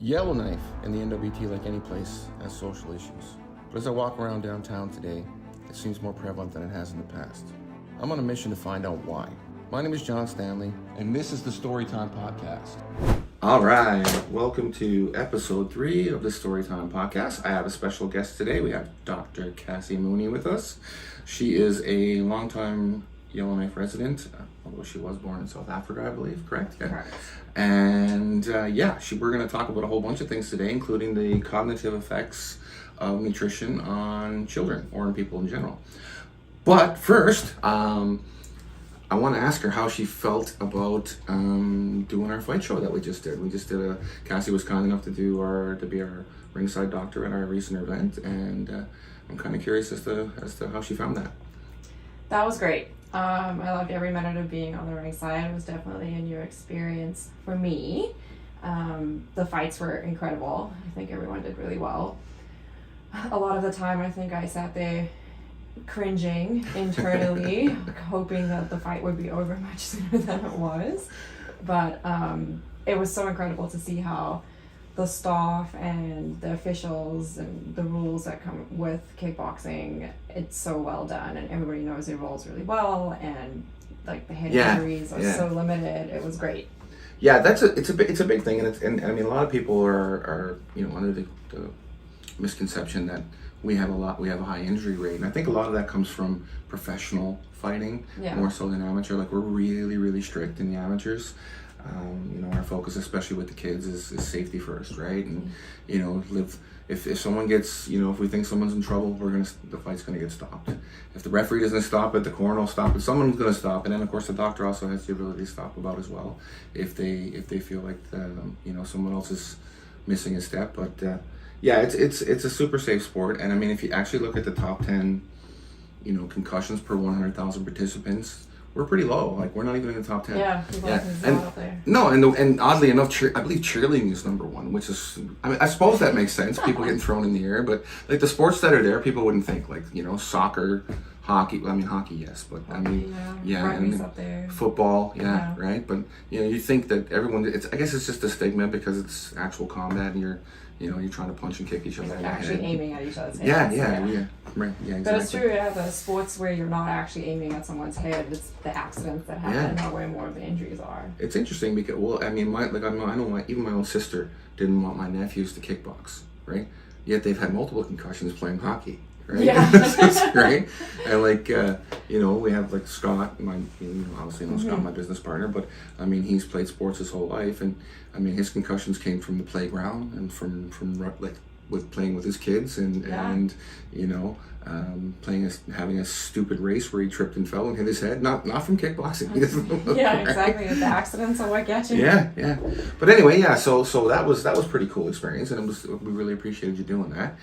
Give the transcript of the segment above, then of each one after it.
Yellowknife and the NWT, like any place, has social issues. But as I walk around downtown today, it seems more prevalent than it has in the past. I'm on a mission to find out why. My name is John Stanley, and this is the Storytime Podcast. All right, welcome to episode 3 of the Storytime Podcast. I have a special guest today. We have Dr. Cassie Mooney with us. She is a longtime Yellowknife resident, although she was born in South Africa, I believe, correct? Yeah. Correct. And we're going to talk about a whole bunch of things today, including the cognitive effects of nutrition on children or on people in general. But first, I want to ask her how she felt about doing our fight show that we just did. Cassie was kind enough to be our ringside doctor at our recent event, and I'm kind of curious as to how she found that. That was great. I loved every minute of being on the ringside. It was definitely a new experience for me. The fights were incredible. I think everyone did really well. A lot of the time, I think I sat there cringing internally, hoping that the fight would be over much sooner than it was. But it was so incredible to see how the staff and the officials and the rules that come with kickboxing, it's so well done, and everybody knows their roles really well, and like the head injuries are so limited. It was great. Yeah, it's a big thing, and I mean a lot of people are under the misconception that we have a high injury rate, and I think a lot of that comes from professional fighting more so than amateur. Like, we're really, really strict in the amateurs. Our focus, especially with the kids, is safety first, right? And if someone gets, if we think someone's in trouble, the fight's gonna get stopped. If the referee doesn't stop it, the coroner will stop it. Someone's gonna stop, and then of course the doctor also has the ability to stop about as well if they feel like someone else is missing a step. But it's a super safe sport, and I mean, if you actually look at the top 10, concussions per 100,000 participants, we're pretty low. Like, we're not even in the top 10. Yeah, out there. No, and oddly enough, I believe cheerleading is number 1, which is, I suppose that makes sense. People getting thrown in the air, but like the sports that are there, people wouldn't think, like, soccer, hockey. I mean, hockey, yes, but hockey, and up there. Football, right. But you think that everyone. I guess it's just a stigma because it's actual combat, and you're trying to punch and kick each other in the head. Actually aiming at each other's heads. Yeah. Right. Yeah, exactly. But it's true, the sports where you're not actually aiming at someone's head, it's the accidents that happen are where more of the injuries are. It's interesting because, I know even my own sister didn't want my nephews to kickbox, right? Yet they've had multiple concussions playing hockey, right? Yeah. Right? And we have like Scott, obviously Scott, my business partner, but I mean, he's played sports his whole life, and I mean, his concussions came from the playground and from with playing with his kids and having a stupid race where he tripped and fell and hit his head. Not from kickboxing. Yeah, exactly. The accidents are what get you. Yeah. But anyway, so that was pretty cool experience, and we really appreciated you doing that.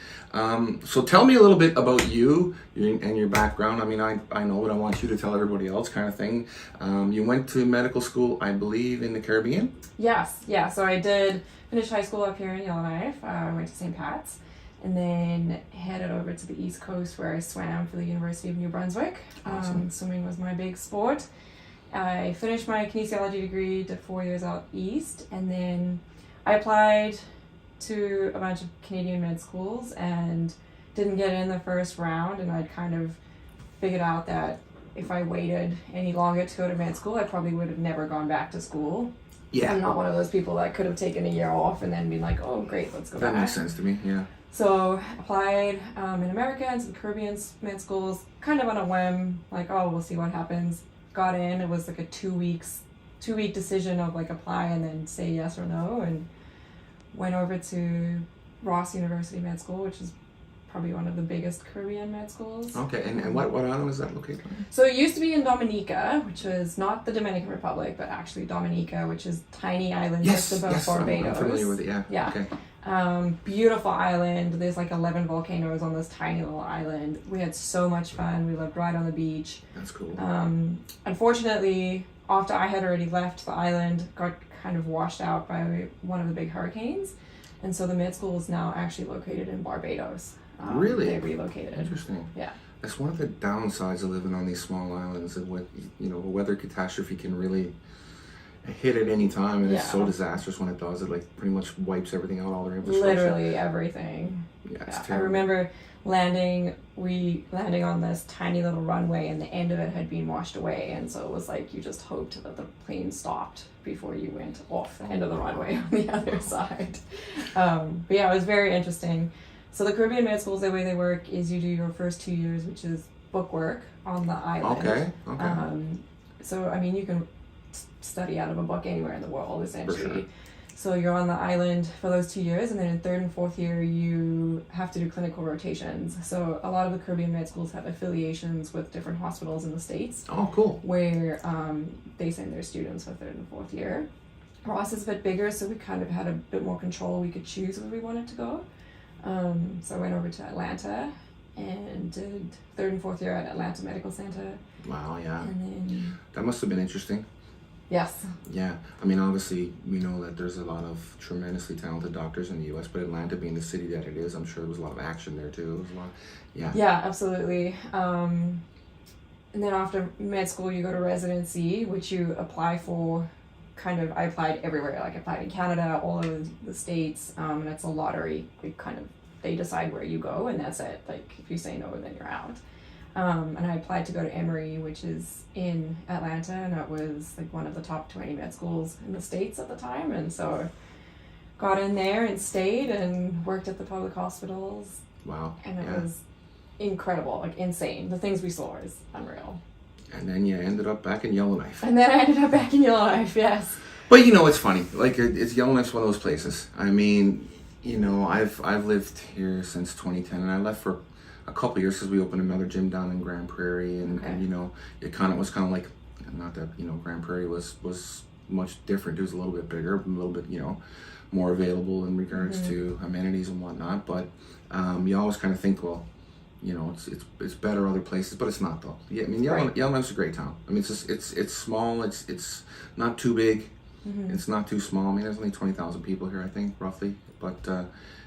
So tell me a little bit about you and your background. I mean, I know, but I want you to tell everybody else, kind of thing. You went to medical school, I believe, in the Caribbean? Yes. Yeah. So I did finish high school up here in Yellowknife. I went to St. Pat's, and then headed over to the East Coast where I swam for the University of New Brunswick. Awesome. Swimming was my big sport. I finished my kinesiology degree, did 4 years out east, and then I applied to a bunch of Canadian med schools and didn't get in the first round, and I'd kind of figured out that if I waited any longer to go to med school, I probably would have never gone back to school. Yeah. I'm not one of those people that could have taken a year off and then been like, oh, great, let's go back. That makes sense to me, yeah. So applied in America and some Caribbean med schools, kind of on a whim, like, oh, we'll see what happens. Got in. It was like a 2-week decision of like apply and then say yes or no, and went over to Ross University Med School, which is probably one of the biggest Caribbean med schools. Okay, and what island is that located on? So it used to be in Dominica, which is not the Dominican Republic, but actually Dominica, which is tiny island just above Barbados. I'm familiar with it, yeah. Okay. Beautiful island. There's like 11 volcanoes on this tiny little island. We had so much fun. We lived right on the beach. That's cool. Unfortunately, after I had already left the island, got kind of washed out by one of the big hurricanes. And so the med school is now actually located in Barbados. Really? They relocated. Interesting. Yeah. That's one of the downsides of living on these small islands, and what a weather catastrophe can really hit at any time, and it's so disastrous when it does. It like pretty much wipes everything out, all their infrastructure. Literally everything. Yeah, it's I remember landing on this tiny little runway, and the end of it had been washed away, and so it was like you just hoped that the plane stopped before you went off the end of the runway on the other side. But yeah, it was very interesting. So the Caribbean med schools, the way they work is you do your first 2 years, which is book work on the island. Okay. So I mean, you can study out of a book anywhere in the world, essentially. For sure. So you're on the island for those 2 years, and then in third and fourth year you have to do clinical rotations. So a lot of the Caribbean med schools have affiliations with different hospitals in the States. Oh, cool. Where they send their students for third and fourth year. Ross is a bit bigger, so we kind of had a bit more control. We could choose where we wanted to go. So I went over to Atlanta and did third and fourth year at Atlanta Medical Center. Wow, yeah. And then... That must have been interesting. Yes. Yeah. I mean, obviously, we know that there's a lot of tremendously talented doctors in the U.S., but Atlanta being the city that it is, I'm sure there was a lot of action there, too. There was a lot, yeah. Yeah, absolutely. And then after med school, you go to residency, which you apply for I applied everywhere. Like, I applied in Canada, all over the States, and it's a lottery. They decide where you go, and that's it. Like, if you say no, then you're out. And I applied to go to Emory, which is in Atlanta, and it was like one of the top 20 med schools in the States at the time. And so got in there and stayed and worked at the public hospitals. Wow. And it was incredible, like insane. The things we saw is unreal. And then you ended up back in Yellowknife. And then I ended up back in Yellowknife, yes. But it's funny. Like, Yellowknife's one of those places. I mean, I've lived here since 2010, and I left for a couple of years because we opened another gym down in Grand Prairie, and it was kind of like, not that Grand Prairie was much different. It was a little bit bigger, a little bit more available in regards to amenities and whatnot. But you always kind of think, well, it's better other places, but it's not though. Yeah, I mean, Yellowknife's a great town. I mean, it's small. It's not too big. It's not too small. I mean, there's only 20,000 people here, I think, roughly. But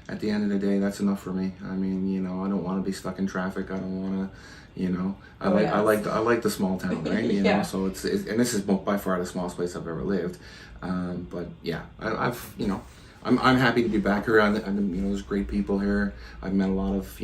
at the end of the day, that's enough for me. I mean, I don't want to be stuck in traffic. I don't want to, I like the small town, right? You know, so it's and this is by far the smallest place I've ever lived. But yeah, I'm happy to be back here. There's great people here. I've met a lot of,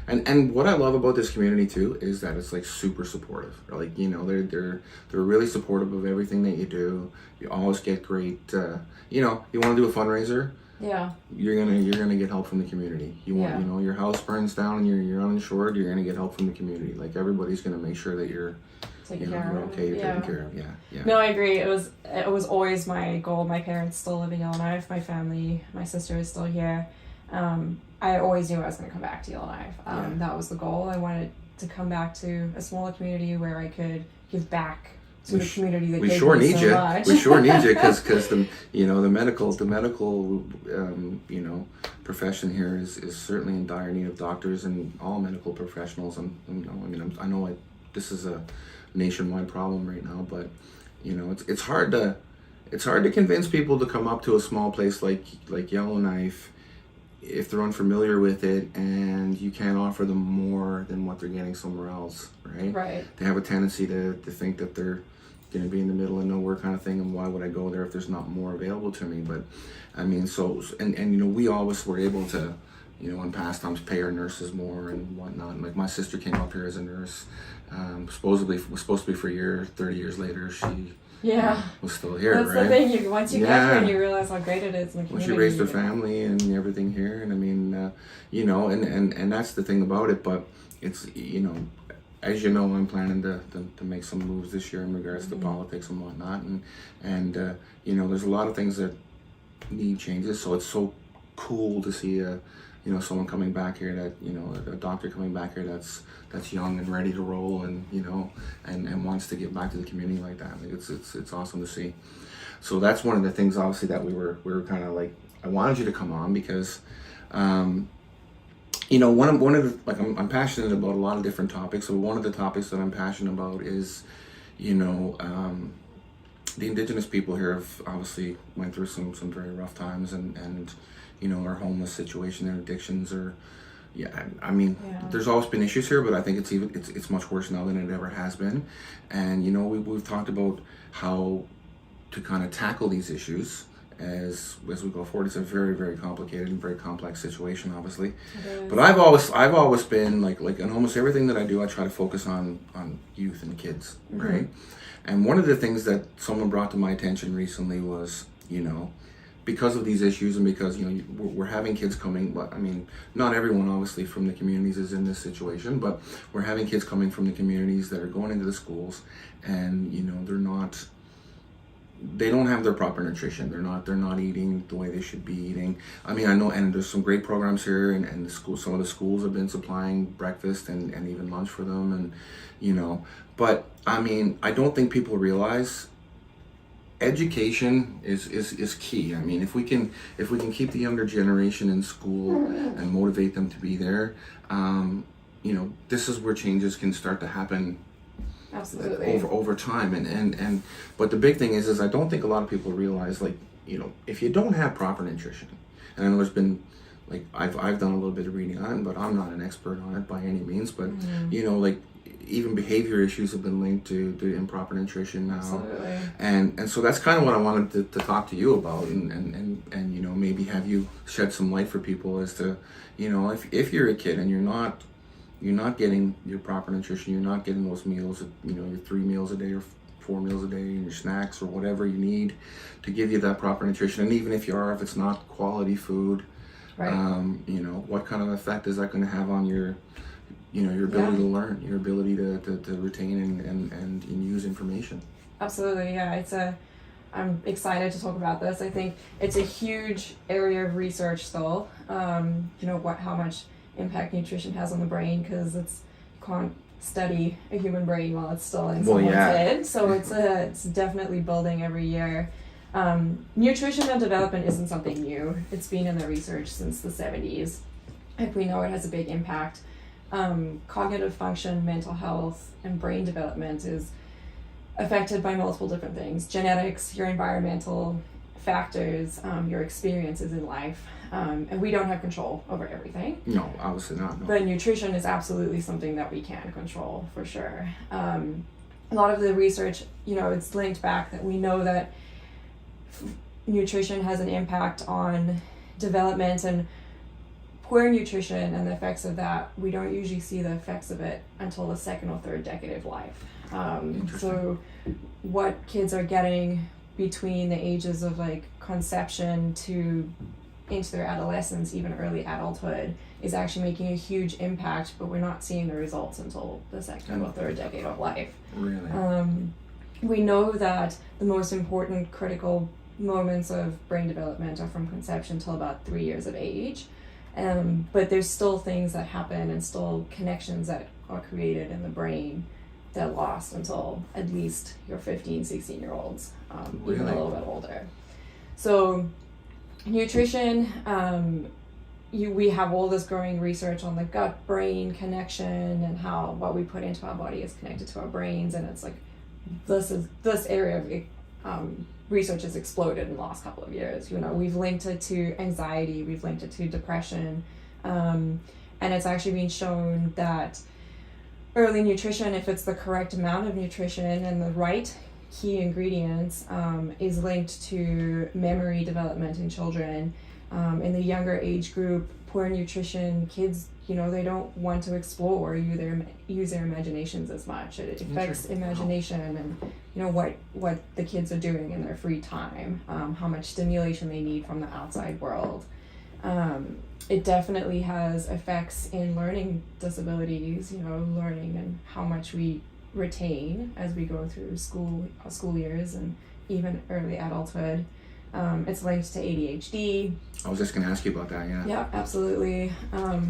and what I love about this community too is that it's like super supportive. Like, they're really supportive of everything that you do. You always get great, you want to do a fundraiser. Yeah. You're gonna get help from the community. You want, your house burns down and you're uninsured, you're gonna get help from the community. Like, everybody's gonna make sure that you're taken care of. Okay, you're taken care of. Yeah. No, I agree. It was always my goal. My parents still live in Yellowknife. My family, my sister is still here. I always knew I was going to come back to Yellowknife. That was the goal. I wanted to come back to a smaller community where I could give back to the community that gave me so much. We sure need you because the medical profession here is certainly in dire need of doctors and all medical professionals. I know this is a nationwide problem right now, but it's hard to convince people to come up to a small place like Yellowknife if they're unfamiliar with it and you can't offer them more than what they're getting somewhere else, right? Right. They have a tendency to think that they're going to be in the middle of nowhere kind of thing, and why would I go there if there's not more available to me? But I mean, we always were able to, in past times, pay our nurses more and whatnot. Like, my sister came up here as a nurse, was supposed to be for a year. 30 years later, she was still here. That's right? the thing. Once you get here, and you realize how great it is in the community. Once you raised her family and everything here, and I mean, and that's the thing about it. But it's, as you know, I'm planning to make some moves this year in regards to politics and whatnot, and there's a lot of things that need changes. So it's so cool to see someone coming back here that a doctor coming back here that's young and ready to roll and and wants to get back to the community like that. Like, it's awesome to see. So that's one of the things, obviously, that we were kind of like, I wanted you to come on because one of the, like, I'm passionate about a lot of different topics. So one of the topics that I'm passionate about is the Indigenous people here have obviously went through some very rough times and our homeless situation, their addictions are, there's always been issues here, but I think it's much worse now than it ever has been. And we've talked about how kind of tackle these issues as we go forward. It's a very, very complicated and very complex situation, obviously. But I've always been like in almost everything that I do, I try to focus on youth and kids, right? And one of the things that someone brought to my attention recently was, because of these issues and because we're having kids coming, but I mean, not everyone obviously from the communities is in this situation, but we're having kids coming from the communities that are going into the schools, and they don't have their proper nutrition. They're not eating the way they should be eating. I mean, I know, and there's some great programs here, and some of the schools have been supplying breakfast and even lunch for them, and but I mean, I don't think people realize education is key. I mean, if we can keep the younger generation in school and motivate them to be there, this is where changes can start to happen. Absolutely. Over time, and but the big thing is I don't think a lot of people realize, if you don't have proper nutrition, and I know there's been I've done a little bit of reading on it, but I'm not an expert on it by any means, but even behavior issues have been linked to improper nutrition now. Absolutely. And so that's kind of what I wanted to talk to you about, and maybe have you shed some light for people as to if you're a kid and you're not getting your proper nutrition, you're not getting those meals, your 3 meals a day or 4 meals a day, and your snacks or whatever you need to give you that proper nutrition. And even if it's not quality food, right. What kind of effect is that going to have on your ability to learn, your ability to retain and use information? Absolutely, yeah. I'm excited to talk about this. I think it's a huge area of research still. How much impact nutrition has on the brain, because you can't study a human brain while it's still in someone's head. So it's definitely building every year. Nutrition and development isn't something new. It's been in the research since the 70s. We know it has a big impact. Cognitive function, mental health, and brain development is affected by multiple different things: genetics, your environmental factors, your experiences in life. And we don't have control over everything. No, obviously not. No. But nutrition is absolutely something that we can control, for sure. A lot of the research, it's linked back that we know that nutrition has an impact on development, and poor nutrition and the effects of that, we don't usually see the effects of it until the 2nd or 3rd decade of life. So what kids are getting between the ages of conception to into their adolescence, even early adulthood, is actually making a huge impact, but we're not seeing the results until the 2nd or 3rd decade of life. Really? We know that the most important critical moments of brain development are from conception till about 3 years of age. But there's still things that happen and still connections that are created in the brain that are lost until at least your 15, 16-year-olds, Really? even a little bit older. So nutrition, we have all this growing research on the gut-brain connection and how what we put into our body is connected to our brains, and it's this area of research has exploded in the last couple of years. We've linked it to anxiety, we've linked it to depression, and it's actually been shown that early nutrition, if it's the correct amount of nutrition and the right key ingredients, is linked to memory development in children. In the younger age group, poor nutrition, kids, they don't want to explore or use their imaginations as much. It affects imagination and what the kids are doing in their free time, how much stimulation they need from the outside world. It definitely has effects in learning disabilities, learning and how much we retain as we go through school years and even early adulthood. It's linked to ADHD. I was just going to ask you about that, yeah. Yeah, absolutely.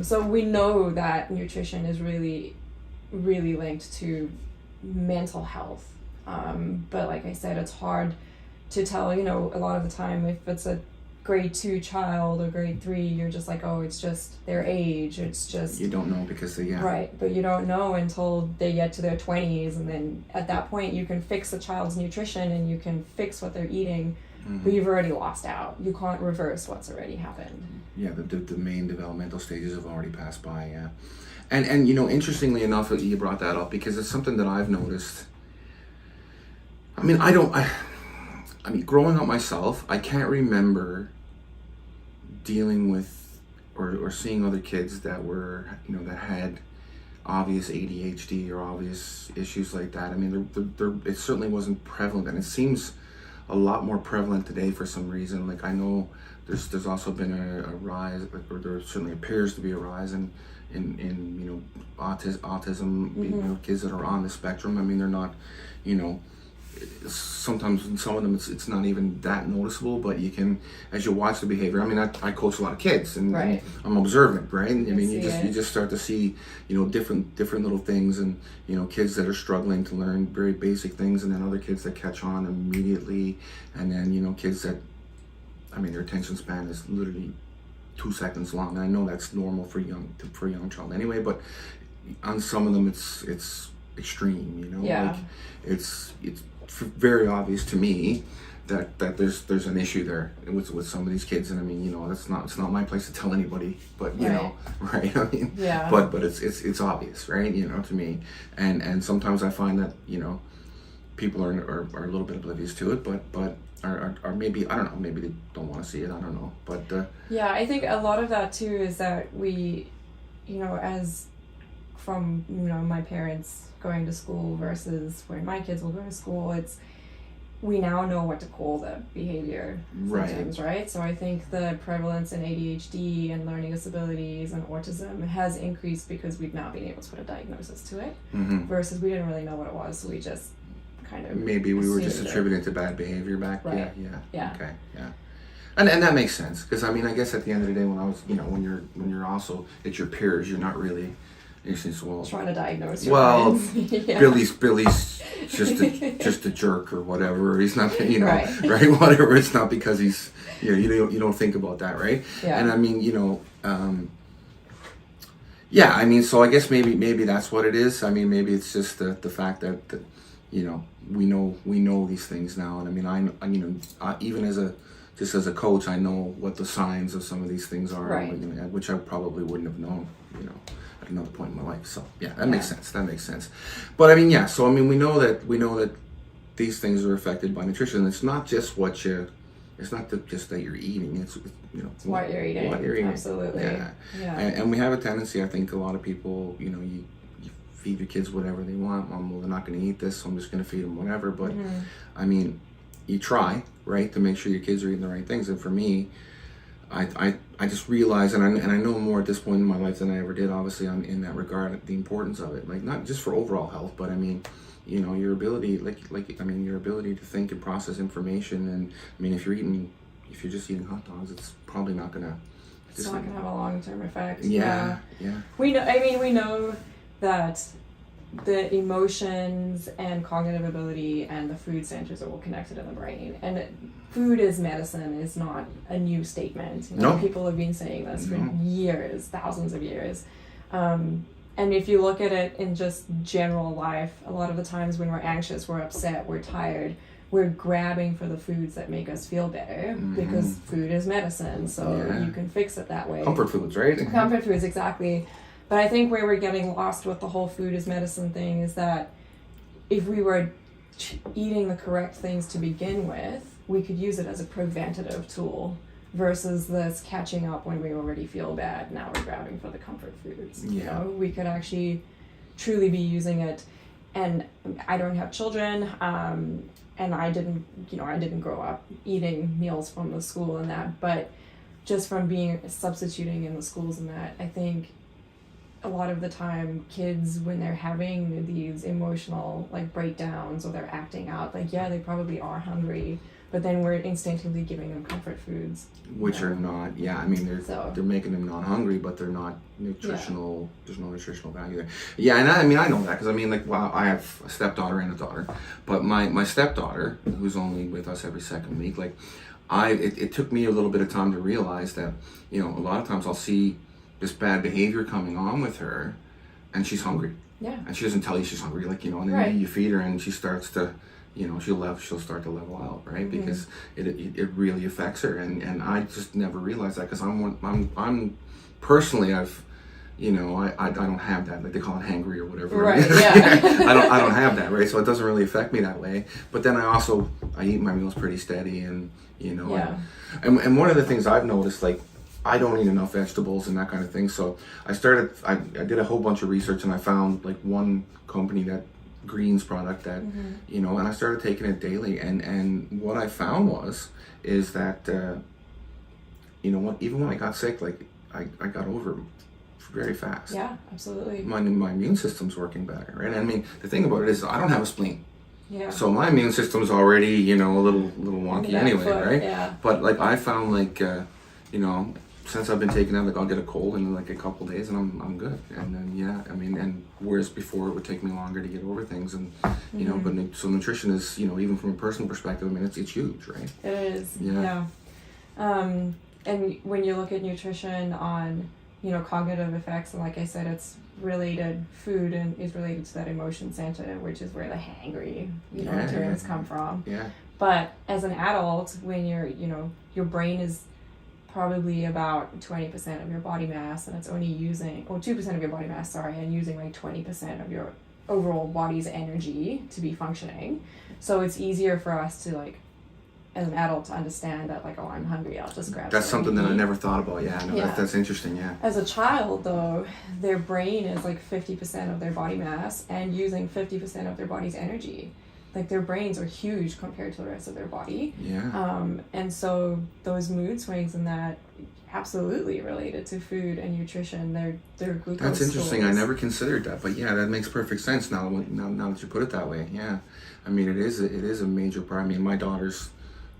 So we know that nutrition is really, really linked to mental health. But like I said, it's hard to tell, a lot of the time if it's a grade 2 child or grade 3, you're just like, oh, it's just their age. It's just... You don't know because they, Right, but you don't know until they get to their 20s, and then at that point you can fix a child's nutrition and you can fix what they're eating. Mm-hmm. But you've already lost out. You can't reverse what's already happened. Yeah, the main developmental stages have already passed by, yeah. And interestingly enough, you brought that up because it's something that I've noticed. I mean, I mean, growing up myself, I can't remember dealing with or seeing other kids that were, that had obvious ADHD or obvious issues like that. I mean, it certainly wasn't prevalent, and it seems a lot more prevalent today for some reason. Like, I know there's also been a rise, or there certainly appears to be a rise in autism, kids that are on the spectrum. I mean, they're not, sometimes in some of them it's not even that noticeable, but you can, as you watch the behavior. I mean, I coach a lot of kids, and I'm observant, right? I mean, you just start to see, different little things, and kids that are struggling to learn very basic things, and then other kids that catch on immediately, and then kids that, I mean, their attention span is literally 2 seconds long. And I know that's normal for a young child anyway, but on some of them it's extreme. Like, it's very obvious to me that there's an issue there with some of these kids. And I mean, it's not my place to tell anybody, but right? I mean, but it's obvious, right? To me, and sometimes I find that people are a little bit oblivious to it, but or maybe, I don't know, maybe they don't want to see it, I don't know, but I think a lot of that too is that we, as from my parents going to school versus when my kids will go to school, we now know what to call the behavior symptoms, right? So I think the prevalence in ADHD and learning disabilities and autism has increased because we've now been able to put a diagnosis to it, versus we didn't really know what it was, so we just kind of maybe we were just attributing to bad behavior back. Right. Yeah. Okay. Yeah. And that makes sense, because I mean, I guess at the end of the day, when I was, when you're also at your peers, you're not really, trying to diagnose. Billy's just a jerk or whatever. He's not, right? Whatever. It's not because he's, you don't think about that, right? Yeah. And I mean, I mean, so I guess maybe that's what it is. I mean, maybe it's just the fact that we know these things now, and I mean, even as a coach, I know what the signs of some of these things are, which I probably wouldn't have known, at another point in my life. So that makes sense. But I mean, so I mean, we know that these things are affected by nutrition. It's not just it's not just that you're eating. It's what you're eating. Absolutely. Yeah. And we have a tendency, I think, a lot of people, you feed your kids whatever they want. Well, they're not going to eat this, so I'm just going to feed them whatever. But I mean, you try, right, to make sure your kids are eating the right things. And for me, I just realize, and I know more at this point in my life than I ever did, obviously, in that regard, the importance of it. Like, not just for overall health, but I mean, your ability, your ability to think and process information. And I mean, if you're just eating hot dogs, it's probably not gonna. It's not gonna have a long-term effect. Yeah. We know that the emotions and cognitive ability and the food centers are all connected in the brain, and food is medicine is not a new statement. No. People have been saying this for years, thousands of years. And if you look at it in just general life, a lot of the times when we're anxious, we're upset, we're tired, we're grabbing for the foods that make us feel better, because food is medicine, so you can fix it that way. Comfort foods, right? Comfort foods, exactly. But I think where we're getting lost with the whole food is medicine thing is that if we were eating the correct things to begin with, we could use it as a preventative tool versus this catching up when we already feel bad. Now we're grabbing for the comfort foods. We could actually truly be using it. And I don't have children, and I didn't grow up eating meals from the school and that, but just from being substituting in the schools and that, I think a lot of the time kids, when they're having these emotional breakdowns or they're acting out, they probably are hungry, but then we're instinctively giving them comfort foods, which are not. I mean, they're making them not hungry, but they're not nutritional. There's no nutritional value there. And I know that, because I mean, I have a stepdaughter and a daughter, but my stepdaughter, who's only with us every second week, it took me a little bit of time to realize that a lot of times I'll see this bad behavior coming on with her, and she's hungry. And she doesn't tell you she's hungry, and then you feed her, and she starts to, she'll start to level out, right? Because it really affects her, and I just never realized that, because I'm personally, I've you know, I don't have that, like they call it hangry or whatever. Right, yeah. I don't have that, right? So it doesn't really affect me that way. But then I eat my meals pretty steady, and, you know, and one of the things I've noticed, like, I don't eat enough vegetables and that kind of thing. So I did a whole bunch of research, and I found like one company, that greens product that, you know, and I started taking it daily. And what I found is that, you know what, even when I got sick, like I got over it very fast. Yeah, absolutely. My immune system's working better, right? And I mean, the thing about it is I don't have a spleen. Yeah. So my immune system's already, you know, a little wonky anyway, right? Yeah. But like I found, like, you know, since I've been taking that, like I'll get a cold in like a couple days and I'm good. And then I mean, and whereas before it would take me longer to get over things, and you know, but so nutrition is, you know, even from a personal perspective, I mean, it's huge, right? It is. Yeah. And when you look at nutrition on, you know, cognitive effects, and like I said, it's related, food and is related to that emotion center, which is where the hangry, you know, terms come from. Yeah. But as an adult, when you're, you know, your brain is probably about 20% of your body mass, and it's only using, or 2% of your body mass, sorry, and using like 20% of your overall body's energy to be functioning. So it's easier for us to, like, as an adult, to understand that, like, oh, I'm hungry, I'll just grab That's something that I never thought about. Yeah, no, Yeah. That's interesting. Yeah. As a child, though, their brain is like 50% of their body mass and using 50% of their body's energy. Like, their brains are huge compared to the rest of their body. Yeah. And so those mood swings and that, absolutely related to food and nutrition. They're glucose That's interesting. stores. I never considered that, but yeah, that makes perfect sense now that you put it that way. Yeah. I mean, it is a major part. I mean, my daughter's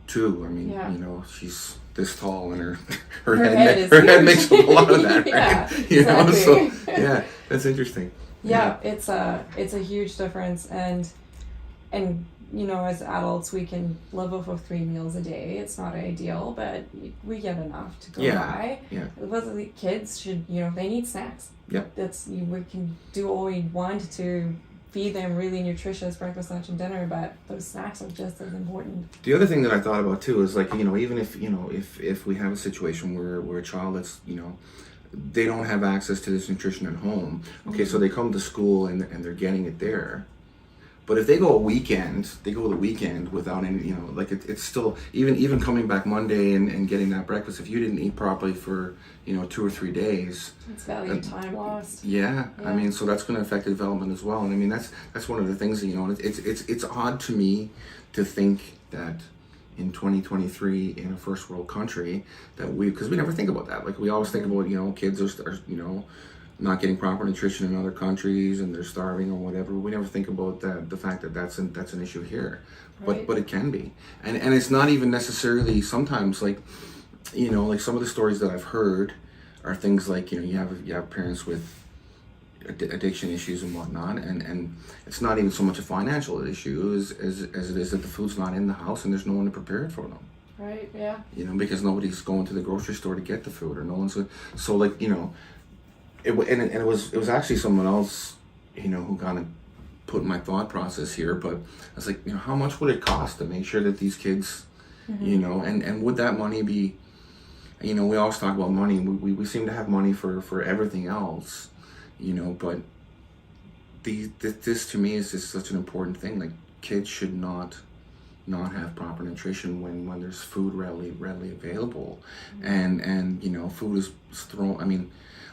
2. I mean, you know, she's this tall, and her head makes a lot of that, right? You know, so yeah, that's interesting. Yeah, it's a huge difference, and you know, as adults, we can live off of 3 meals a day. It's not ideal, but we get enough to go by. Yeah. But the kids should, you know, they need snacks. Yep. We can do all we want to feed them really nutritious breakfast, lunch, and dinner, but those snacks are just as important. The other thing that I thought about too is, like, you know, even if, you know, if we have a situation where a child that's, you know, they don't have access to this nutrition at home. Okay, so they come to school and they're getting it there. But if they go the weekend without any, you know, like it's still, even coming back Monday and getting that breakfast, if you didn't eat properly for, you know, 2 or 3 days. It's valued time lost. Yeah, I mean, so that's going to affect the development as well. And I mean, that's one of the things that, you know, it's odd to me to think that in 2023 in a first world country that because we never think about that. Like, we always think about, you know, kids are you know, not getting proper nutrition in other countries and they're starving or whatever. We never think about the fact that that's an issue here, right. but it can be, and it's not even necessarily sometimes, like, you know, like some of the stories that I've heard are things like, you know, you have parents with addiction issues and whatnot, and it's not even so much a financial issue as it is that the food's not in the house and there's no one to prepare it for them. Right. Yeah. You know, because nobody's going to the grocery store to get the food, or no one's so, like, you know. It was actually someone else, you know, who kind of put in my thought process here, but I was like, you know, how much would it cost to make sure that these kids, you know, and would that money be, you know, we always talk about money, we seem to have money for everything else, you know, but this to me is just such an important thing. Like, kids should not have proper nutrition when there's food readily available, and you know, food is thrown. I mean,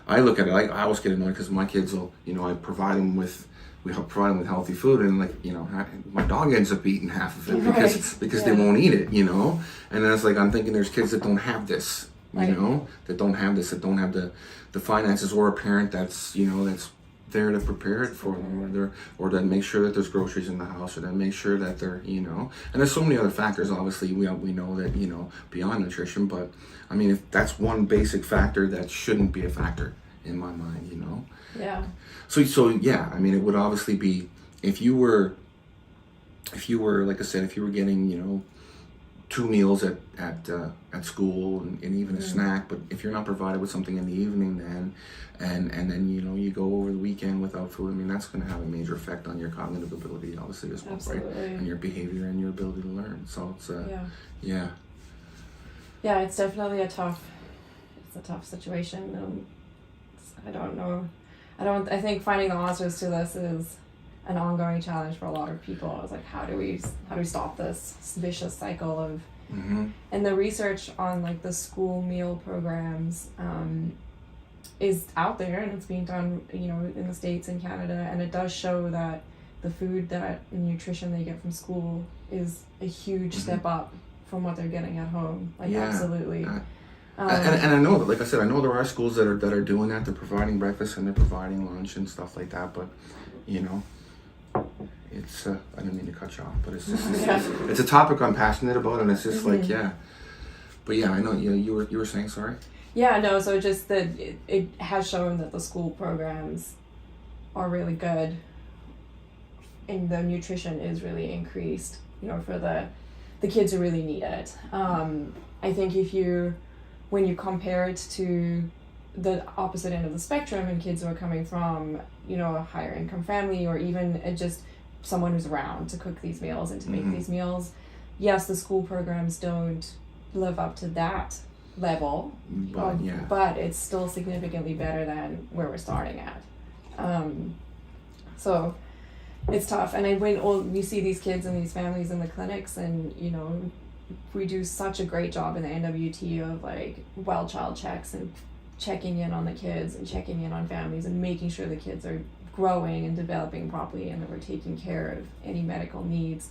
I look at it, I always get annoyed because my kids will, you know, I provide them with healthy food, and, like, you know, my dog ends up eating half of it because they won't eat it, you know. And then it's like, I'm thinking there's kids that don't have this, you know, that don't have the finances, or a parent that's, you know, that's there to prepare it for them, or to make sure that there's groceries in the house, or to make sure that they're, you know. And there's so many other factors, obviously, we know that, you know, beyond nutrition, but I mean, if that's one basic factor that shouldn't be a factor in my mind, you know. Yeah. So yeah, I mean, it would obviously be, if you were, like I said, if you were getting, you know, 2 meals at school and even a snack, but if you're not provided with something in the evening, then and then, you know, you go over the weekend without food, I mean, that's going to have a major effect on your cognitive ability, obviously, as well. Absolutely. Right? And your behavior and your ability to learn. So it's yeah, it's definitely a tough situation. I don't know. I think finding the answers to this is an ongoing challenge for a lot of people. I was like, how do we stop this vicious cycle of, and the research on like the school meal programs is out there, and it's being done, you know, in the States and Canada, and it does show that the food that nutrition they get from school is a huge step up from what they're getting at home. Like, absolutely. And I know that, like I said, I know there are schools that are doing that. They're providing breakfast and they're providing lunch and stuff like that. But, you know, it's I didn't mean to cut you off, but it's just it's a topic I'm passionate about, and it's just like But yeah, I know you were saying, sorry. Yeah, no. So just that it has shown that the school programs are really good, and the nutrition is really increased. You know, for the kids who really need it. I think when you compare it to the opposite end of the spectrum, and kids who are coming from, you know, a higher income family, or even just someone who's around to cook these meals and to make these meals, yes, the school programs don't live up to that level, but it's still significantly better than where we're starting at. So it's tough. And when we see these kids and these families in the clinics, and, you know, we do such a great job in the NWT of like well child checks and checking in on the kids and checking in on families and making sure the kids are growing and developing properly, and that we're taking care of any medical needs.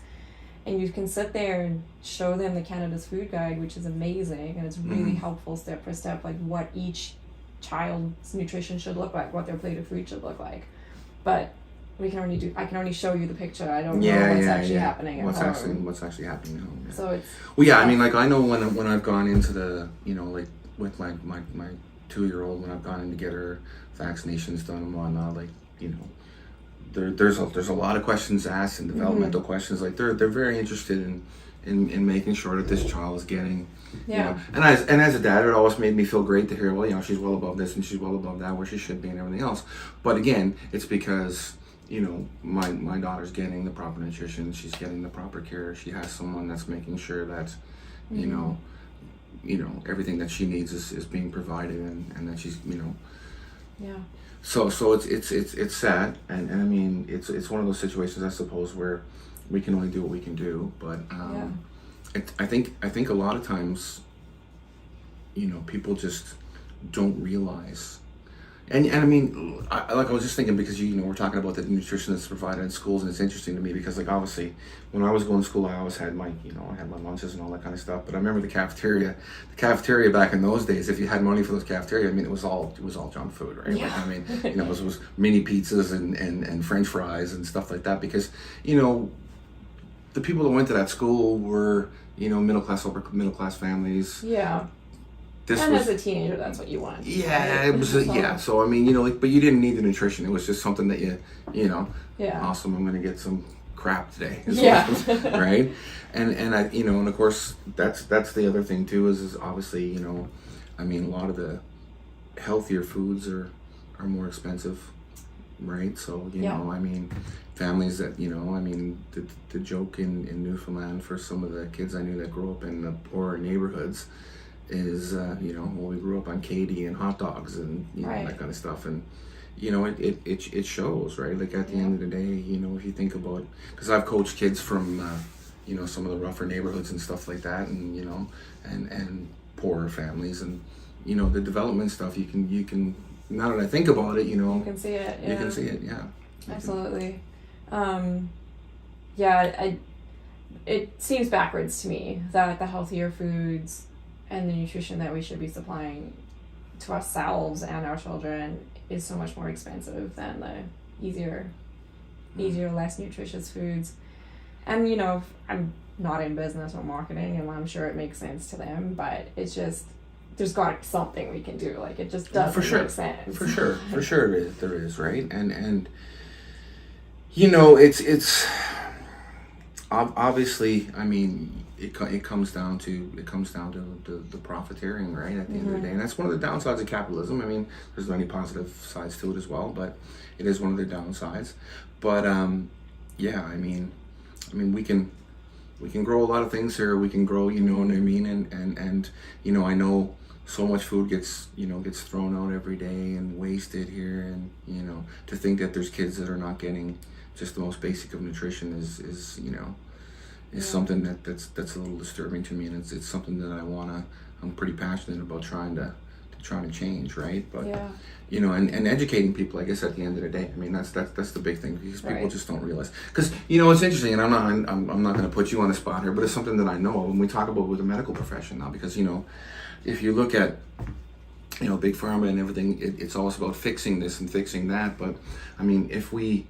And you can sit there and show them the Canada's Food Guide, which is amazing, and it's really helpful step for step, like what each child's nutrition should look like, what their plate of food should look like. But I can only show you the picture. I don't know what's actually happening at home. What's actually happening at home. Yeah. So it's... Well, yeah, I mean, like, I know when I've gone into the, you know, like, with my 2-year-old, when I've gone in to get her vaccinations done and whatnot, like, you know, there's a lot of questions asked, and developmental questions. Like, they're very interested in making sure that this child is getting, you know, and as a dad, it always made me feel great to hear, well, you know, she's well above this and she's well above that, where she should be, and everything else. But again, it's because, you know, my daughter's getting the proper nutrition, she's getting the proper care, she has someone that's making sure that, you know, everything that she needs is being provided, and that she's, you know. Yeah. So it's sad, and I mean, it's one of those situations, I suppose, where we can only do what we can do. But I think a lot of times, you know, people just don't realize. And I mean, I was just thinking, because, you know, we're talking about the nutrition that's provided in schools, and it's interesting to me because, like, obviously when I was going to school, I always had my lunches and all that kind of stuff. But I remember the cafeteria back in those days, if you had money for those cafeteria, I mean, it was all junk food, right? Yeah. Like, I mean, you know, it was mini pizzas and French fries and stuff like that, because, you know, the people that went to that school were, you know, middle class families. Yeah. As a teenager, that's what you want. Yeah, right? It was. So I mean, you know, like, but you didn't need the nutrition. It was just something that you know. Yeah. Awesome. I'm gonna get some crap today. Right. And I, you know, and of course that's the other thing too, is obviously, you know, I mean, a lot of the healthier foods are more expensive, right? So you know, I mean, families that, you know, I mean, the joke in Newfoundland for some of the kids I knew that grew up in the poorer neighborhoods is, you know, well, we grew up on Katie and hot dogs and, you know, that kind of stuff. And, you know, it shows, right? Like, at the end of the day, you know, if you think about, because I've coached kids from, you know, some of the rougher neighborhoods and stuff like that, and, you know, and poorer families, and, you know, the development stuff, you can, now that I think about it, you know, you can see it. You can see it, Absolutely. It seems backwards to me that the healthier foods and the nutrition that we should be supplying to ourselves and our children is so much more expensive than the easier, less nutritious foods. And, you know, I'm not in business or marketing, and I'm sure it makes sense to them, but it's just, there's got to be something we can do. Like, it just doesn't make sense. For sure there is, right? And you know, it's obviously, I mean, it comes down to the profiteering, right, at the end of the day. And that's one of the downsides of capitalism. I mean, there's many positive sides to it as well, but it is one of the downsides. But yeah, I mean we can grow a lot of things here. We can grow, you know what I mean, and you know, I know so much food gets thrown out every day and wasted here, and to think that there's kids that are not getting just the most basic of nutrition is something that's a little disturbing to me, and it's something that I'm pretty passionate about trying to change, right? But and educating people, I guess, at the end of the day, I mean, that's the big thing, because people just don't realize. Because it's interesting, and I'm not going to put you on the spot here, but it's something that I know when we talk about with the medical profession now, because if you look at big pharma and everything, it's always about fixing this and fixing that. But I mean, if we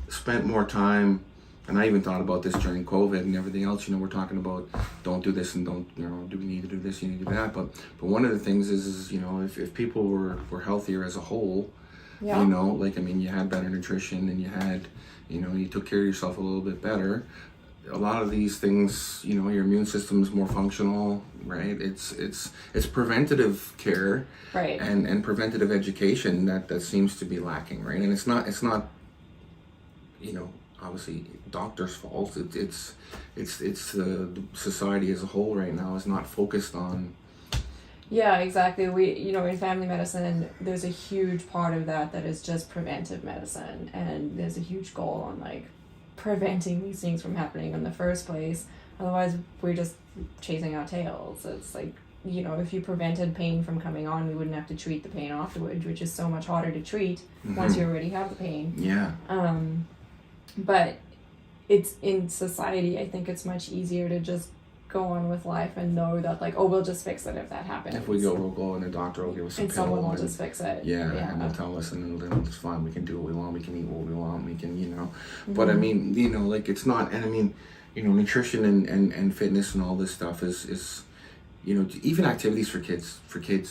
spent more time, and I even thought about this during COVID and everything else, we're talking about don't do this and don't, do we need to do this, you need to do that. But one of the things is if people were healthier as a whole, like, I mean, you had better nutrition, and you had, you took care of yourself a little bit better. A lot of these things, your immune system is more functional, right? It's preventative care, right, and preventative education that seems to be lacking, right? And it's not obviously doctors' fault. It's the society as a whole right now is not focused on. Yeah, exactly. We, in family medicine, there's a huge part of that is just preventive medicine, and there's a huge goal on like preventing these things from happening in the first place. Otherwise, we're just chasing our tails. It's like, if you prevented pain from coming on, we wouldn't have to treat the pain afterwards, which is so much harder to treat once you already have the pain. Yeah. But it's in society, I think it's much easier to just go on with life and know that, like, oh, we'll just fix it if that happens. If we'll go and the doctor will give us a pill. And someone will just fix it. Yeah, and they'll tell us, and then it's fine. We can do what we want. We can eat what we want. We can, But I mean, like, it's not, and I mean, nutrition and fitness and all this stuff is even activities for kids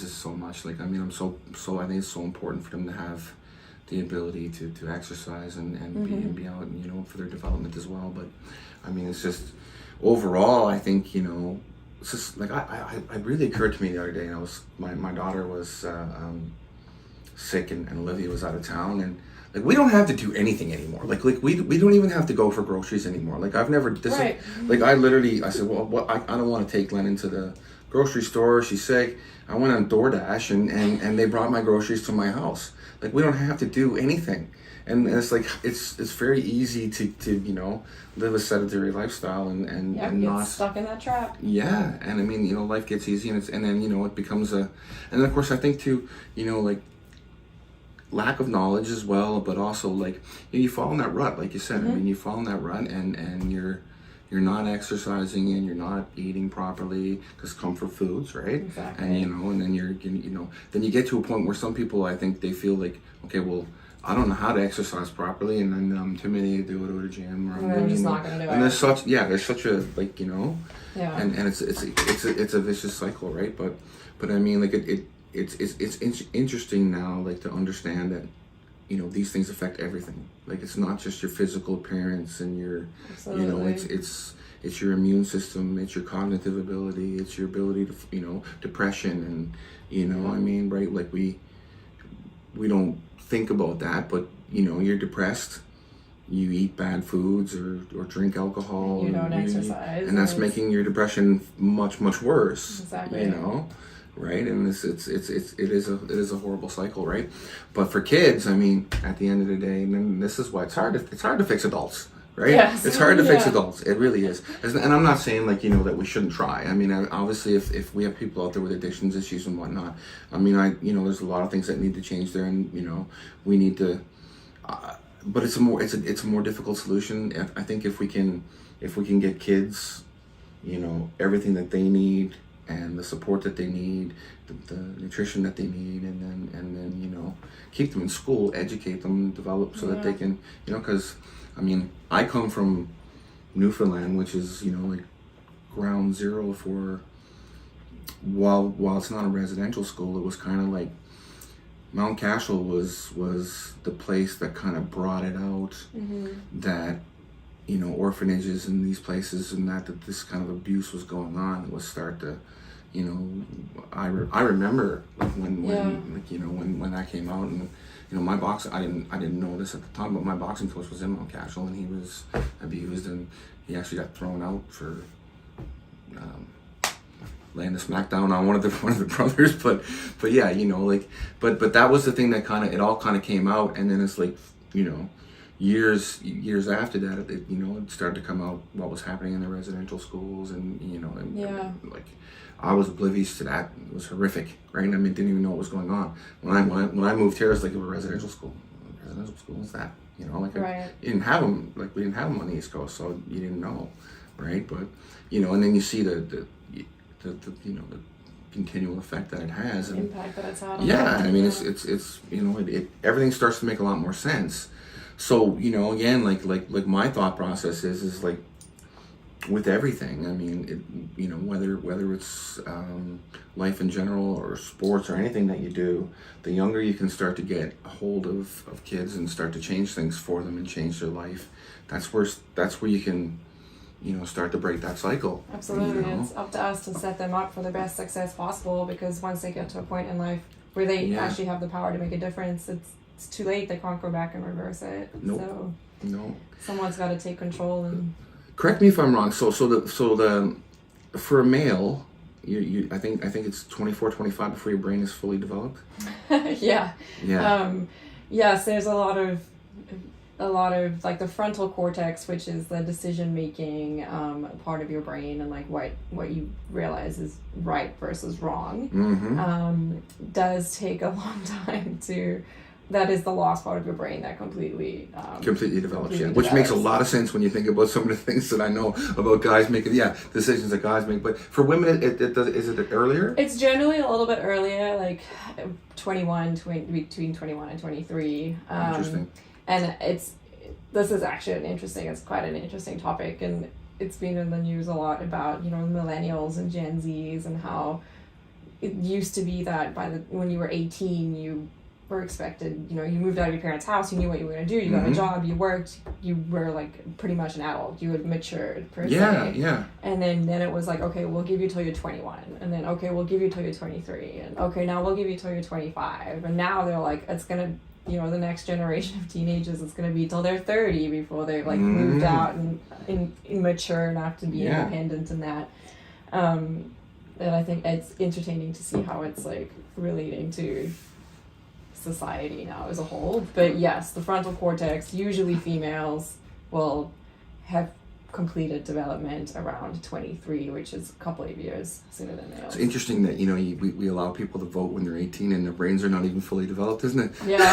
is so much. Like, I mean, I think it's so important for them to have the ability to exercise and be out, and for their development as well. But I mean, it's just overall, I think it's just like it really occurred to me the other day, and my daughter was sick, and Olivia was out of town, and like, we don't have to do anything anymore. Like we don't even have to go for groceries anymore. Like, I've never like I said, well, I don't want to take Lennon to the grocery store. She's sick. I went on DoorDash and they brought my groceries to my house. Like, we don't have to do anything. And it's like, it's very easy to live a sedentary lifestyle and not stuck in that trap. Yeah. And I mean, life gets easy, and then it becomes and then of course I think too, like, lack of knowledge as well, but also like, you fall in that rut, like you said. I mean, you fall in that rut, and you're not exercising, and you're not eating properly, because comfort foods, right? Exactly. And and then then you get to a point where some people, I think, they feel like, okay, well, I don't know how to exercise properly, and then I'm intimidated to go to the gym, or I'm just not gonna do it. And there's such a, like, yeah, and it's a vicious cycle, right? But I mean, like, it's interesting now, like, to understand that these things affect everything. Like, it's not just your physical appearance and your, absolutely. It's your immune system, it's your cognitive ability, it's your ability to, depression, and, I mean, right? Like, we don't think about that, but, you're depressed, you eat bad foods or drink alcohol. You don't exercise. And that's making your depression much, much worse. Exactly. Right, and it is a horrible cycle, right? But for kids, I mean, at the end of the day, and then this is why it's hard to fix adults, right? Yes. It's hard to fix adults. It really is. And I'm not saying, like, that we shouldn't try. I mean, obviously, if we have people out there with addictions issues and whatnot, I mean, there's a lot of things that need to change there, and we need to. But it's a more difficult solution. I think if we can get kids, everything that they need, and the support that they need, the nutrition that they need, and then keep them in school, educate them, develop, so that they can, because I mean, I come from Newfoundland, which is like ground zero for, while it's not a residential school, it was kind of like Mount Cashel was the place that kind of brought it out, that orphanages and these places, and that this kind of abuse was going on. It was start to, I remember, like, when that came out, and my I didn't know this at the time, but my boxing coach was in Mount Cashel, and he was abused, and he actually got thrown out for laying the smackdown on one of the brothers, but yeah, you know, like, but that was the thing that kind of, it all kind of came out, and then it's like, you know, years after that, you know, it started to come out what was happening in the residential schools, and you know, and like, I was oblivious to that. It was horrific, right? I mean, didn't even know what was going on. When I moved here, it's like, it was a residential school. Residential school was that, you know, like, you didn't have them, like, we didn't have them on the East Coast, so you didn't know, right? But you know, and then you see the you know, the continual effect that it has, and impact that it's had on I mean, it's you know, it everything starts to make a lot more sense. So, you know, again, like my thought process is like, with everything, I mean, you know, whether it's life in general or sports or anything that you do, the younger you can start to get a hold of kids and start to change things for them and change their life, that's where you can, you know, start to break that cycle. Absolutely. You know? It's up to us to set them up for the best success possible, because once they get to a point in life where they actually have the power to make a difference, it's too late. They can't go back and reverse it. Nope. So no. Someone's got to take control. And correct me if I'm wrong. So the for a male, you I think it's 24, 25 before your brain is fully developed. Yeah. Yeah. Yes, there's a lot of like the frontal cortex, which is the decision making part of your brain, and like what you realize is right versus wrong. Mm-hmm. Does take a long time to. That is the lost part of your brain that completely develops, which makes a lot of sense when you think about some of the things that I know about guys making, decisions that guys make. But for women, it does. Is it earlier? It's generally a little bit earlier, like between 21 and 23. Interesting. And this is actually it's quite an interesting topic, and it's been in the news a lot about, you know, millennials and Gen Zs, and how it used to be that when you were 18, you were expected, you know, you moved out of your parents' house, you knew what you were going to do, you got a job, you worked, you were like pretty much an adult, you had matured per se. Yeah. And then it was like, okay, we'll give you till you're 21, and then okay, we'll give you till you're 23, and okay, now we'll give you till you're 25, and now they're like, it's gonna, you know, the next generation of teenagers, it's gonna be till they're 30 before they've like moved out and mature enough to be independent in that. And I think it's entertaining to see how it's like relating to society now as a whole. But yes, the frontal cortex, usually females will have completed development around 23, which is a couple of years sooner than males. It's interesting that, you know, we allow people to vote when they're 18 and their brains are not even fully developed, isn't it? Yeah.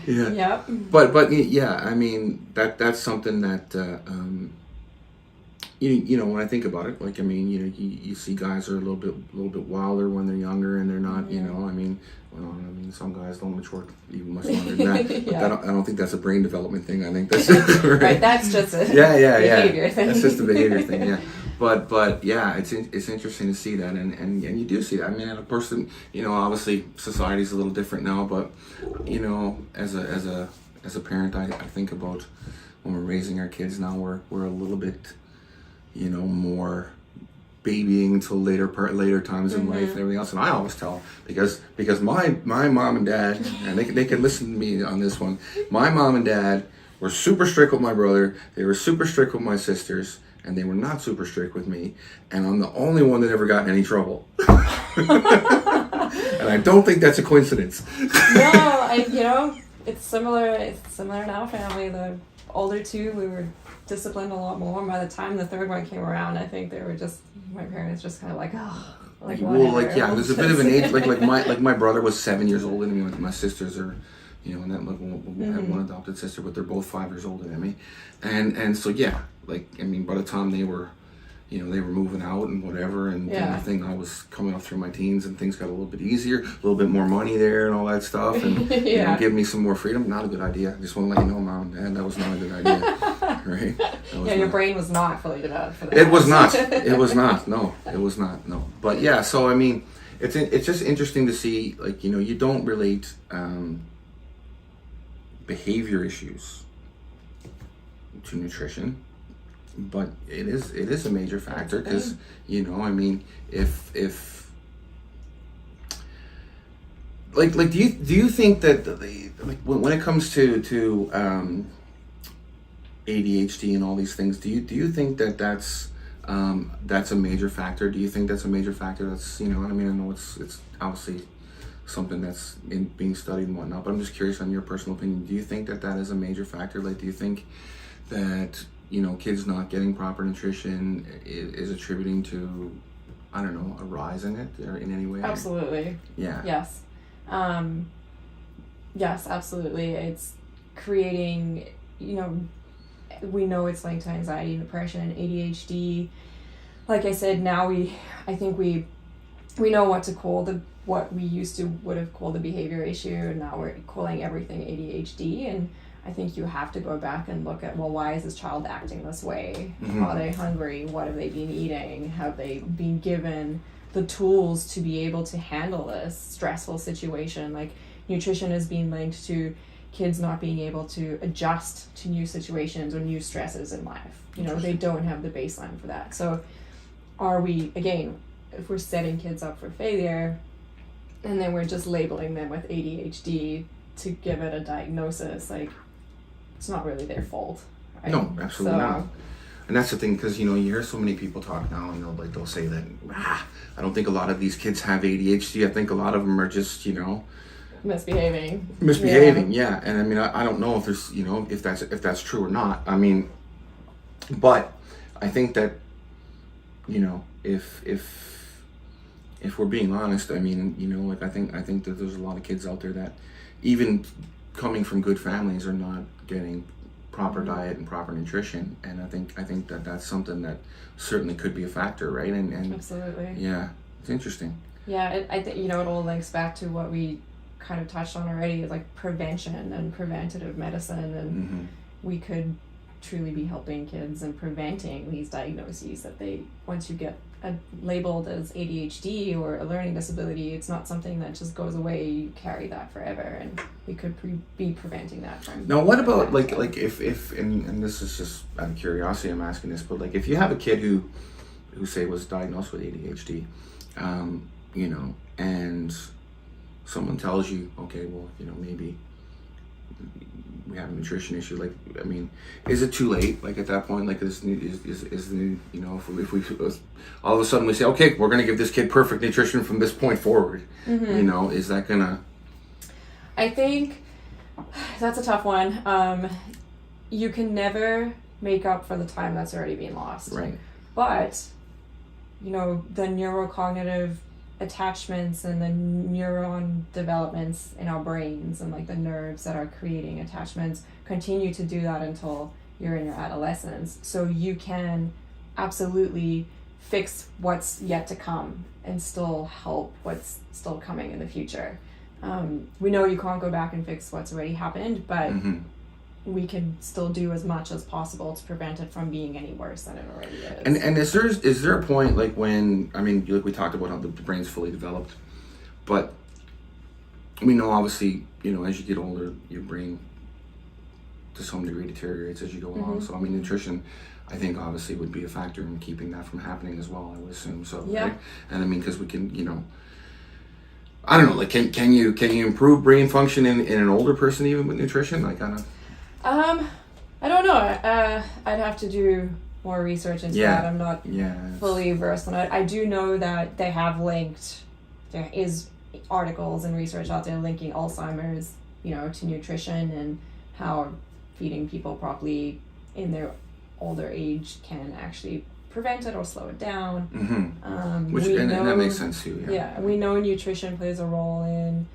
Yeah. Yep. But yeah, I mean, that's something that you know, when I think about it, like, I mean, you know, you see guys are a little bit wilder when they're younger, and they're not, you know, I mean, some guys don't mature even much longer than that. But I don't think that's a brain development thing. I think that's right. That's just a behavior thing. That's just a behavior thing. Yeah. But yeah, it's interesting to see that, and you do see that. I mean, a person, you know, obviously society's a little different now, but you know, as a parent, I think about when we're raising our kids now, we're a little bit, you know, more babying till later times in life and everything else. And I always tell, because my mom and dad, and they can listen to me on this one, my mom and dad were super strict with my brother, they were super strict with my sisters, and they were not super strict with me, and I'm the only one that ever got in any trouble. And I don't think that's a coincidence. No, you know, it's similar in our family. The older two, we were disciplined a lot more, and by the time the third one came around, I think they were just, my parents just kind of like, oh, like whatever. Well, like, yeah, there's a bit of an age, like my brother was 7 years older than me. My sisters are, you know, and then I have one adopted sister, but they're both 5 years older than me, and so yeah, like, I mean, by the time they were, you know, they were moving out and whatever, and I think I was coming up through my teens, and things got a little bit easier, a little bit more money there and all that stuff, and you know, give me some more freedom. Not a good idea. I just want to let you know, Mom and Dad, that was not a good idea. Right? Your brain was not fully developed for that. It was not. It was not. No, it was not. No. But yeah, so I mean, it's just interesting to see, like, you know, you don't relate behavior issues to nutrition, but it is a major factor, because, you know, I mean, if like do you think that like when it comes to ADHD and all these things, do you think that that's that's a major factor. Do you think that's a major factor? That's, I know it's obviously something that's being studied and whatnot, but I'm just curious on your personal opinion. Do you think that is a major factor? Like, do you think that, kids not getting proper nutrition is attributing to, I don't know, a rise in it or in any way? Absolutely. Yeah. Yes. Yes, absolutely. It's creating, we know it's linked to anxiety, depression, ADHD. Like I said, now I think we know what to call what we used to would have called a behavior issue, and now we're calling everything ADHD. And I think you have to go back and look at, well, why is this child acting this way? Mm-hmm. Are they hungry? What have they been eating? Have they been given the tools to be able to handle this stressful situation? Like, nutrition is being linked to kids not being able to adjust to new situations or new stresses in life. They don't have the baseline for that. So are we, again, if we're setting kids up for failure and then we're just labeling them with ADHD to give it a diagnosis, like, it's not really their fault. Right? No, absolutely not. And that's the thing, because you hear so many people talk now, and they'll say that I don't think a lot of these kids have ADHD. I think a lot of them are just misbehaving. Yeah. And I don't know if there's if that's true or not. But I think that if we're being honest, I think that there's a lot of kids out there that, even coming from good families, are not getting proper diet and proper nutrition, and I think that's something that certainly could be a factor, right? And absolutely. Yeah, it's interesting. Yeah, I think it all links back to what we kind of touched on already, like prevention and preventative medicine, and mm-hmm. we could truly be helping kids and preventing these diagnoses that they, once you get labeled as ADHD or a learning disability, it's not something that just goes away. You carry that forever, and we could be preventing that from. Now, what about like if and this is just out of curiosity, I'm asking this, but like if you have a kid who say was diagnosed with ADHD, and someone tells you, okay, well, maybe we have a nutrition issue. Like, is it too late? Like at that point, like is the if we all of a sudden we say, okay, we're gonna give this kid perfect nutrition from this point forward, mm-hmm. Is that gonna? I think that's a tough one. You can never make up for the time that's already been lost. Right. But the neurocognitive attachments and the neuron developments in our brains and like the nerves that are creating attachments continue to do that until you're in your adolescence. So you can absolutely fix what's yet to come and still help what's still coming in the future. We know you can't go back and fix what's already happened, but mm-hmm. we can still do as much as possible to prevent it from being any worse than it already is. And is there a point, like when, like we talked about how the brain's fully developed, but we know obviously, as you get older, your brain to some degree deteriorates as you go along. Mm-hmm. So nutrition, I think obviously would be a factor in keeping that from happening as well, I would assume. So, yeah. Right? And because we can, I don't know, like can you improve brain function in an older person even with nutrition? Like I don't know. I'd have to do more research into that. I'm not fully versed on it. I do know that they have linked, there is articles and research out there linking Alzheimer's, to nutrition and how feeding people properly in their older age can actually prevent it or slow it down. Mm-hmm. And that makes sense too. Yeah, we know nutrition plays a role in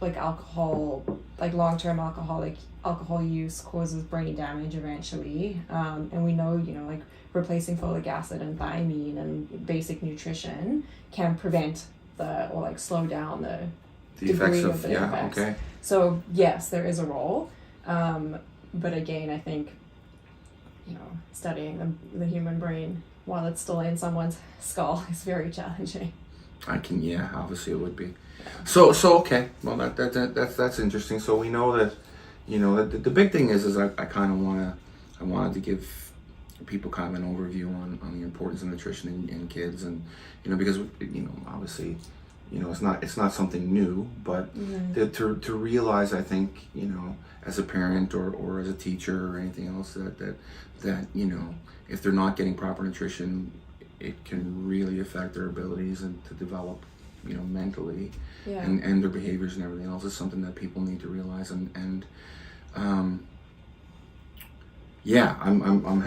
like alcohol, like long-term alcohol use causes brain damage eventually. And we know, like replacing folic acid and thiamine and basic nutrition can prevent or slow down the effects of the effects. Okay. So yes, there is a role. But again, I think, studying the human brain while it's still in someone's skull is very challenging. Obviously it would be. So okay, well that's interesting. So we know that, the big thing is I kind of wanted to give people kind of an overview on the importance of nutrition in kids, and because obviously you know, it's not something new, but to realize, I think, you know, as a parent or as a teacher or anything else, that you know, if they're not getting proper nutrition, it can really affect their abilities and to develop, you know, mentally, and their behaviors and everything else is something that people need to realize. And I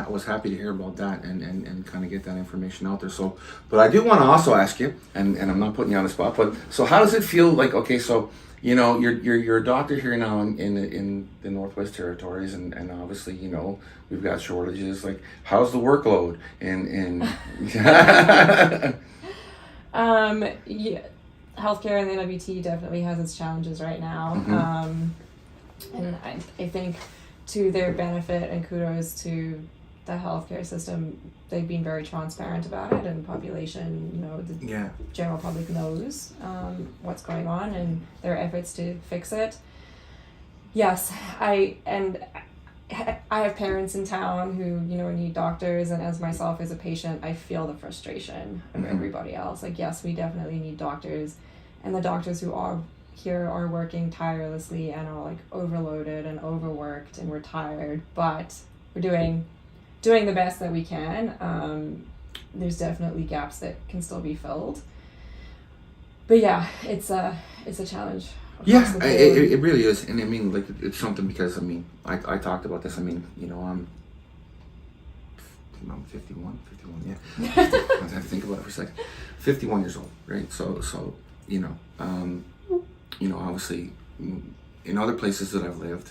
was happy to hear about that and kind of get that information out there. So, but I do want to also ask you, and I'm not putting you on the spot, but so how does it feel like? Okay, so you know you're a doctor here now in the Northwest Territories, and obviously, you know, we've got shortages. Like, how's the workload in yeah, healthcare in the NWT definitely has its challenges right now. And I think, to their benefit and kudos to the healthcare system, they've been very transparent about it, and population, you know, the general public knows what's going on and their efforts to fix it. Yes, I have parents in town who, you know, need doctors, and as myself as a patient, I feel the frustration of everybody else. Like, yes, we definitely need doctors, and the doctors who are here are working tirelessly and are like overloaded and overworked, and we're tired, but we're doing the best that we can. There's definitely gaps that can still be filled, but yeah, it's a challenge. Yeah, it really is. And I mean, like, it's something, because I mean, I talked about this. I mean, you know, I'm 51, yeah. I have to think about it for a second. 51 years old, right? So you know, obviously, in other places that I've lived,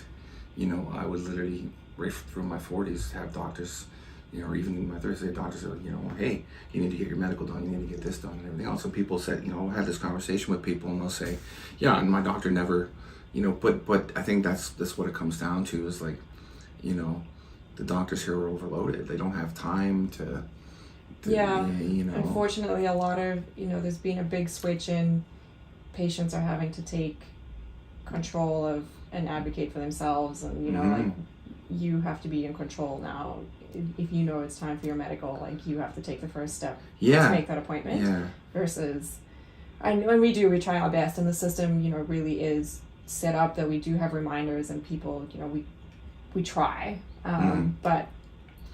you know, I would literally, right through my 40s, have doctors, you know, or even in my 30s, doctors are, you know, hey, you need to get your medical done, you need to get this done, and everything else. And people said, you know, I had this conversation with people, and they'll say, yeah, and my doctor never, you know, but I think that's what it comes down to, is like, you know, the doctors here are overloaded. They don't have time to you know. Unfortunately, a lot of, you know, there's been a big switch in patients are having to take control of and advocate for themselves, and, you know, like, you have to be in control now. If you know it's time for your medical, like, you have to take the first step to make that appointment. Versus, and we try our best, and the system, you know, really is set up that we do have reminders, and people, you know, we try, but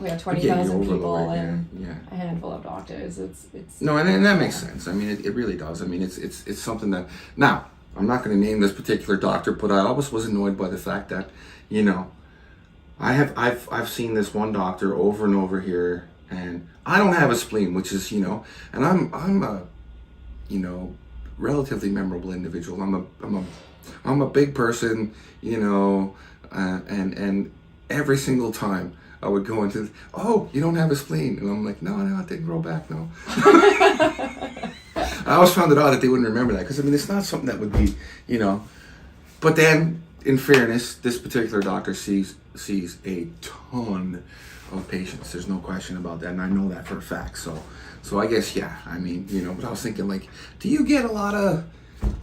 we have 20,000 people and a handful of doctors. It's no, and that makes sense. I mean, it really does. I mean, it's something that, now, I'm not going to name this particular doctor, but I always was annoyed by the fact that, you know, I've seen this one doctor over and over here, and I don't have a spleen, which is, you know, and I'm a, you know, relatively memorable individual. I'm a big person, you know, and every single time I would go into, oh, you don't have a spleen. And I'm like, no, it didn't grow back, no. I always found it odd that they wouldn't remember that, because, I mean, it's not something that would be, you know. But then, in fairness, this particular doctor sees a ton of patients. There's no question about that, and I know that for a fact. So I guess, yeah, I mean, you know, but I was thinking, like, do you get a lot of,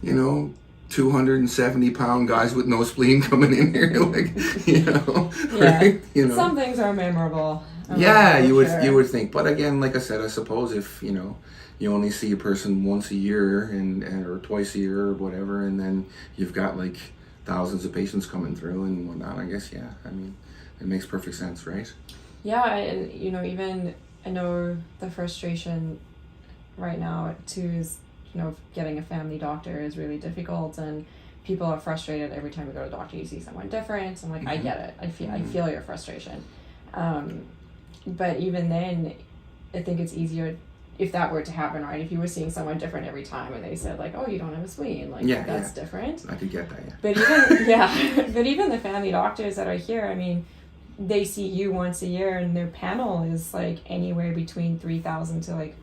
you know, 270-pound guys with no spleen coming in here, like, you know, right? You know, some things are memorable. You would think, but again, like I said, I suppose if, you know, you only see a person once a year and or twice a year or whatever, and then you've got like thousands of patients coming through and whatnot, I guess, yeah, I mean, it makes perfect sense, right? Yeah, and, you know, even I know the frustration right now too is, you know, getting a family doctor is really difficult, and people are frustrated every time you go to the doctor, you see someone different. I'm like, I get it. I feel your frustration. But even then, I think it's easier if that were to happen, right? If you were seeing someone different every time and they said, like, oh, you don't have a spleen, like, that's different. I could get that, But even the family doctors that are here, I mean, they see you once a year, and their panel is like anywhere between 3,000 to like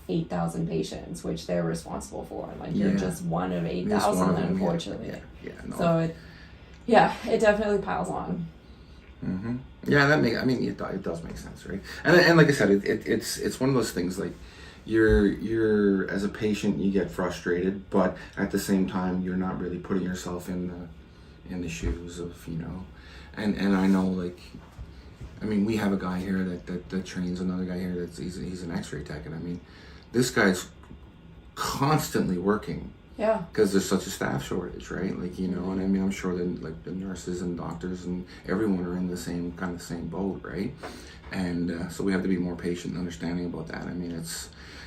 8,000 patients, which they're responsible for, and like, you're just one of 8,000, unfortunately. So it definitely piles on. Yeah, it does make sense, right? And like I said, it's one of those things, like, you're as a patient, you get frustrated, but at the same time, you're not really putting yourself in the shoes of, you know, and I know, like, I mean, we have a guy here that trains another guy here he's an X-ray tech, and I mean, this guy's constantly working. Yeah. Because there's such a staff shortage, right? Like, you know, and I mean, I'm sure that like the nurses and doctors and everyone are in the same boat, right? And so we have to be more patient and understanding about that. I mean,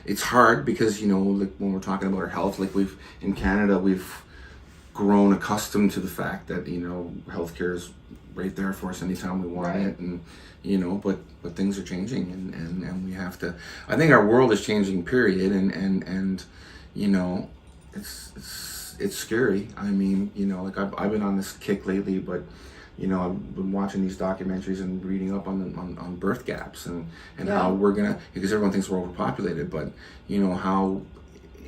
it's hard because, you know, like when we're talking about our health, like in Canada, we've grown accustomed to the fact that, you know, healthcare is right there for us anytime we want it, and you know, but things are changing, and we have to. I think our world is changing, period, and you know, it's scary. I mean, you know, like I've been on this kick lately, but you know, I've been watching these documentaries and reading up on birth gaps and how we're gonna, because everyone thinks we're overpopulated, but you know how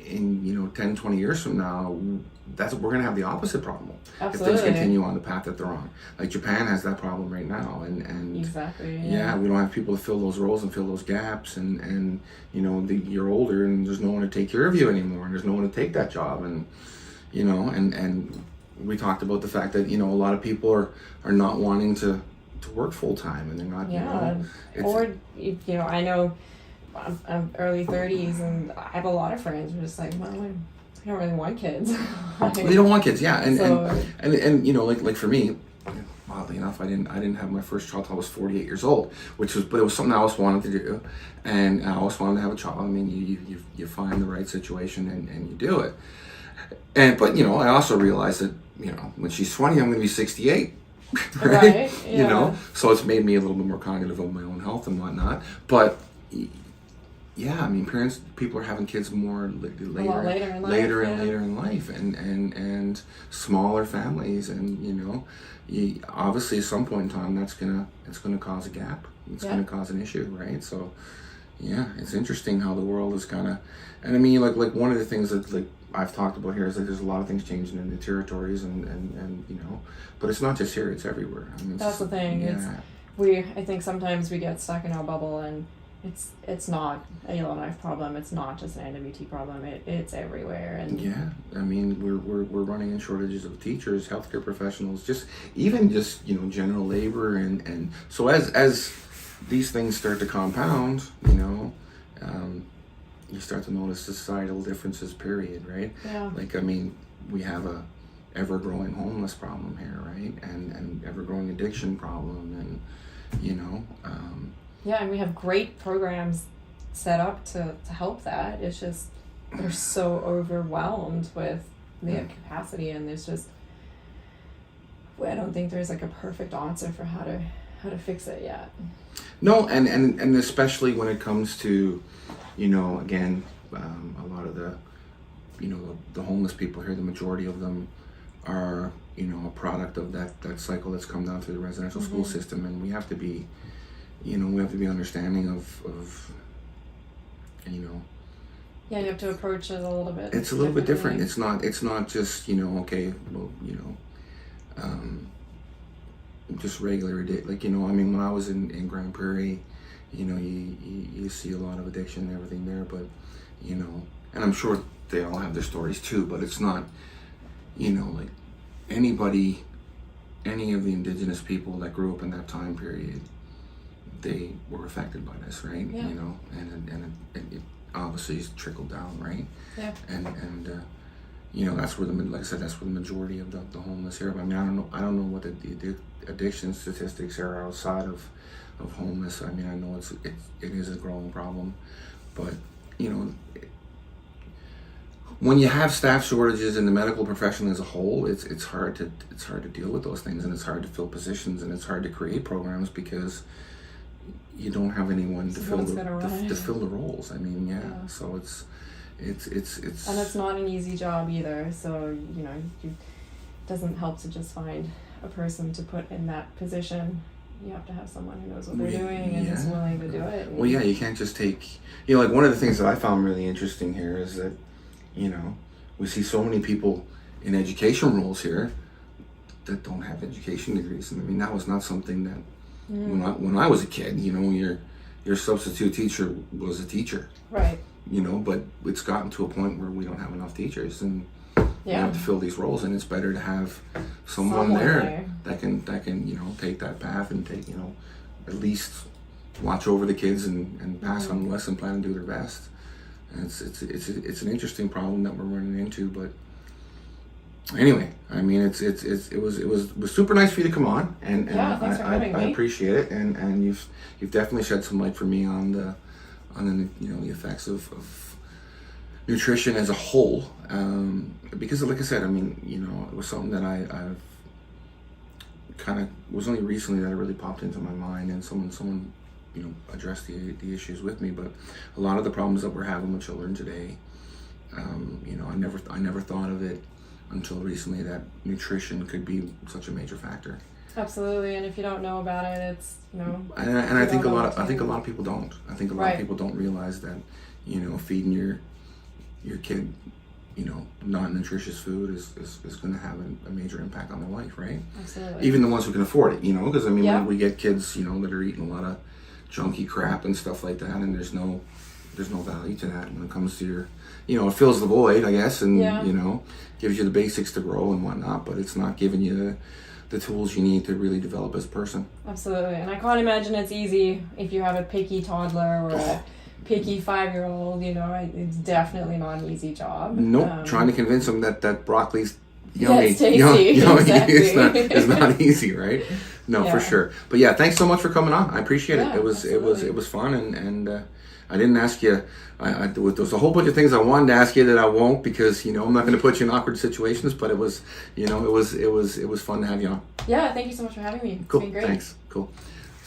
in, you know, 10, 20 years from now, we're going to have the opposite problem. Absolutely. If things continue on the path that they're on. Like Japan has that problem right now, and exactly. Yeah, we don't have people to fill those roles and fill those gaps, and you know, you're older and there's no one to take care of you anymore, and there's no one to take that job, and you know, and we talked about the fact that, you know, a lot of people are not wanting to work full time, and they're not. Yeah, you know, or you know, I know I'm early 30s, and I have a lot of friends who are just like, well, I don't really want kids. They don't want kids, yeah, so, and you know, like for me, oddly enough, I didn't have my first child till I was 48 years old, but it was something I always wanted to do, and I always wanted to have a child. I mean, you find the right situation and you do it, but you know, I also realized that, you know, when she's 20, I'm going to be 68. Right? Yeah. You know, so it's made me a little bit more cognitive of my own health and whatnot, but. Yeah, I mean, people are having kids more later in life, and smaller families, and you know, obviously at some point in time it's gonna cause a gap. It's gonna cause an issue, right? So, yeah, it's interesting how the world is kind of, and I mean, like one of the things that like I've talked about here is that there's a lot of things changing in the territories, and you know, but it's not just here; it's everywhere. I mean, that's the thing. Yeah. I think sometimes we get stuck in our bubble, and it's not a Yellowknife problem. It's not just an NWT problem. It's everywhere. And yeah, I mean, we're running in shortages of teachers, healthcare professionals, even you know, general labor, and so as these things start to compound, you know, you start to notice societal differences. Period. Right? Yeah. Like, I mean, we have a ever-growing homeless problem here, right? And ever-growing addiction problem, and you know. Yeah, and we have great programs set up to help that. It's just they're so overwhelmed with the capacity, and there's just, I don't think there's like a perfect answer for how to fix it yet. No, and especially when it comes to, you know, again, a lot of the, you know, the homeless people here, the majority of them are, you know, a product of that cycle that's come down through the residential school system, and we have to be. You know, we have to be understanding of, you know. Yeah, you have to approach it a little bit. It's a little bit different. It's not just, you know, okay, well, you know, just regular addiction. Like, you know, I mean, when I was in Grand Prairie, you know, you see a lot of addiction and everything there, but, you know, and I'm sure they all have their stories too, but it's not, you know, like any of the Indigenous people that grew up in that time period, they were affected by this, right? Yeah. You know, and it obviously is trickled down, right? Yeah. And you know, that's where like I said, that's where the majority of the homeless here. But I mean, I don't know what the addiction statistics are outside of homeless. I mean, I know it is a growing problem, but you know, when you have staff shortages in the medical profession as a whole, it's hard to deal with those things, and it's hard to fill positions, and it's hard to create programs because you don't have anyone to fill the roles. I mean, yeah. So it's and it's not an easy job either. So you know, it doesn't help to just find a person to put in that position. You have to have someone who knows what they're doing and is willing to do it. Well, yeah, you can't just take. You know, like one of the things that I found really interesting here is that, you know, we see so many people in education roles here that don't have education degrees, and I mean, that was not something that. When I was a kid, you know, your substitute teacher was a teacher. Right. You know, but it's gotten to a point where we don't have enough teachers, and we have to fill these roles, and it's better to have someone there that can, you know, take that path and take, you know, at least watch over the kids and pass on the lesson plan and do their best. And it's an interesting problem that we're running into, but anyway, I mean, it was super nice for you to come on, and thanks for having me. I appreciate it, and you've definitely shed some light for me on the the effects of nutrition as a whole, because like I said, I mean, it was something that I've kind of, was only recently that it really popped into my mind, and someone addressed the issues with me. But a lot of the problems that we're having with children today, I never thought of it until recently, that nutrition could be such a major factor. Absolutely, and if you don't know about it, it's And I think a lot of people don't. I think a lot of people don't realize that feeding your kid non-nutritious food is going to have a major impact on their life, right? Absolutely. Even the ones who can afford it, because I mean, when we get kids that are eating a lot of junky crap and stuff like that, and there's no value to that when it comes to your, it fills the void, I guess, and gives you the basics to grow and whatnot, but it's not giving you the tools you need to really develop as a person. Absolutely, and I can't imagine it's easy if you have a picky toddler or a picky 5-year-old. It's definitely not an easy job. Nope, trying to convince them that broccoli's yummy. It's tasty. Exactly. It's not easy, right? No, for sure. But yeah, thanks so much for coming on. I appreciate it. It was fun, and I didn't ask you. There was a whole bunch of things I wanted to ask you that I won't, because I'm not going to put you in awkward situations. But it was it was fun to have you on. Yeah, thank you so much for having me. Cool. It's been great. Thanks. Cool.